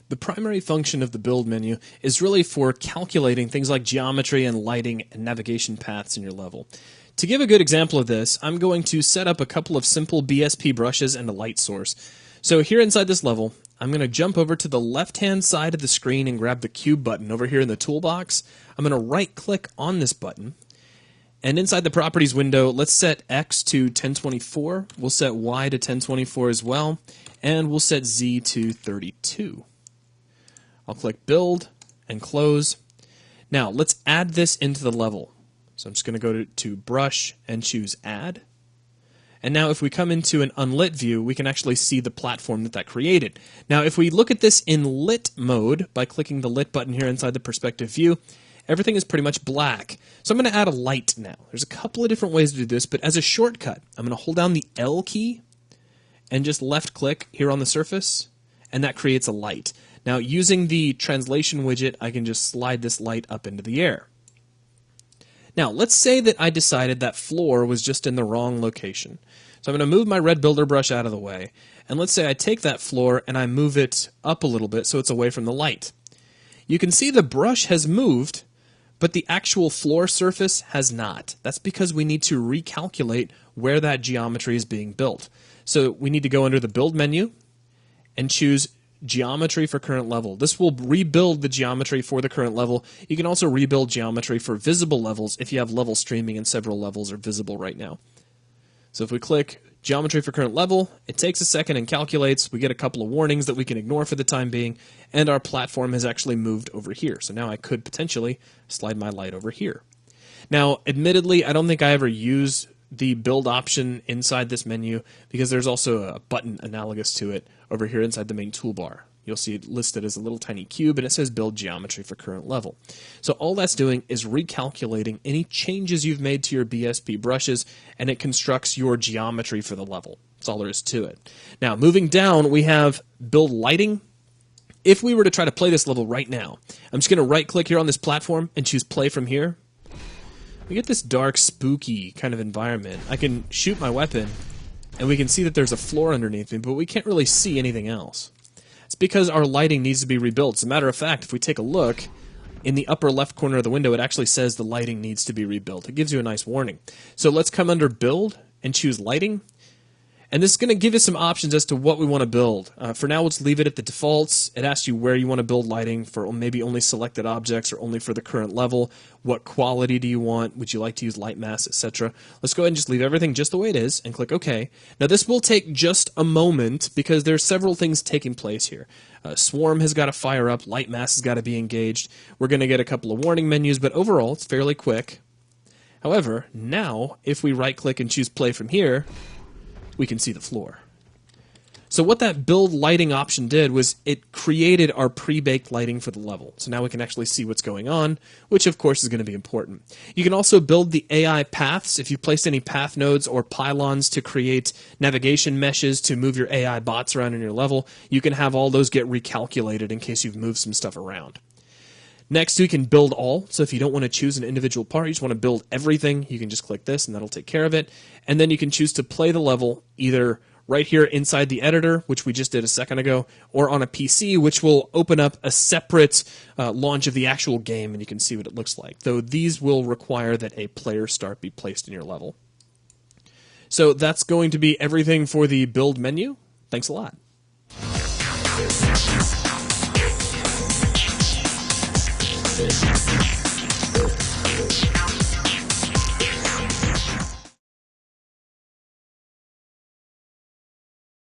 The primary function of the build menu is really for calculating things like geometry and lighting and navigation paths in your level. To give a good example of this, I'm going to set up a couple of simple BSP brushes and a light source. So here inside this level, I'm going to jump over to the left-hand side of the screen and grab the cube button over here in the toolbox. I'm going to right-click on this button. And inside the properties window, let's set X to 1024. We'll set Y to 1024 as well. And we'll set Z to 32. I'll click Build and Close. Now, let's add this into the level. So I'm just going to go to Brush and choose Add. And now if we come into an unlit view, we can actually see the platform that created. Now, if we look at this in lit mode by clicking the lit button here inside the perspective view, everything is pretty much black. So I'm going to add a light now. There's a couple of different ways to do this, but as a shortcut, I'm going to hold down the L key and just left click here on the surface, and that creates a light. Now, using the translation widget, I can just slide this light up into the air. Now, let's say that I decided that floor was just in the wrong location. So I'm going to move my red builder brush out of the way, and let's say I take that floor and I move it up a little bit so it's away from the light. You can see the brush has moved, but the actual floor surface has not. That's because we need to recalculate where that geometry is being built. So we need to go under the Build menu and choose Geometry for current level. This will rebuild the geometry for the current level. You can also rebuild geometry for visible levels if you have level streaming and several levels are visible right now. So if we click Geometry for current level, it takes a second and calculates. We get a couple of warnings that we can ignore for the time being, and our platform has actually moved over here. So now I could potentially slide my light over here. Now, admittedly, I don't think I ever use the build option inside this menu because there's also a button analogous to it over here inside the main toolbar. You'll see it listed as a little tiny cube and it says build geometry for current level. So all that's doing is recalculating any changes you've made to your BSP brushes, and it constructs your geometry for the level. That's all there is to it. Now, moving down, we have build lighting. If we were to try to play this level right now, I'm just going to right click here on this platform and choose play from here. We get this dark, spooky kind of environment. I can shoot my weapon, and we can see that there's a floor underneath me, but we can't really see anything else. It's because our lighting needs to be rebuilt. As a matter of fact, if we take a look, in the upper left corner of the window, it actually says the lighting needs to be rebuilt. It gives you a nice warning. So let's come under Build and choose Lighting. And this is going to give us some options as to what we want to build. For now, let's leave it at the defaults. It asks you where you want to build lighting for maybe only selected objects or only for the current level. What quality do you want? Would you like to use light mass, etc.? Let's go ahead and just leave everything just the way it is and click OK. Now, this will take just a moment because there's several things taking place here. Swarm has got to fire up. Light mass has got to be engaged. We're going to get a couple of warning menus, but overall, it's fairly quick. However, now, if we right-click and choose Play from here, we can see the floor. So what that build lighting option did was it created our pre-baked lighting for the level. So now we can actually see what's going on, which of course is going to be important. You can also build the AI paths. If you placed any path nodes or pylons to create navigation meshes to move your AI bots around in your level, you can have all those get recalculated in case you've moved some stuff around. Next, we can build all. So if you don't want to choose an individual part, you just want to build everything, you can just click this and that'll take care of it. And then you can choose to play the level either right here inside the editor, which we just did a second ago, or on a PC, which will open up a separate launch of the actual game and you can see what it looks like. Though these will require that a player start be placed in your level. So that's going to be everything for the build menu. Thanks a lot. This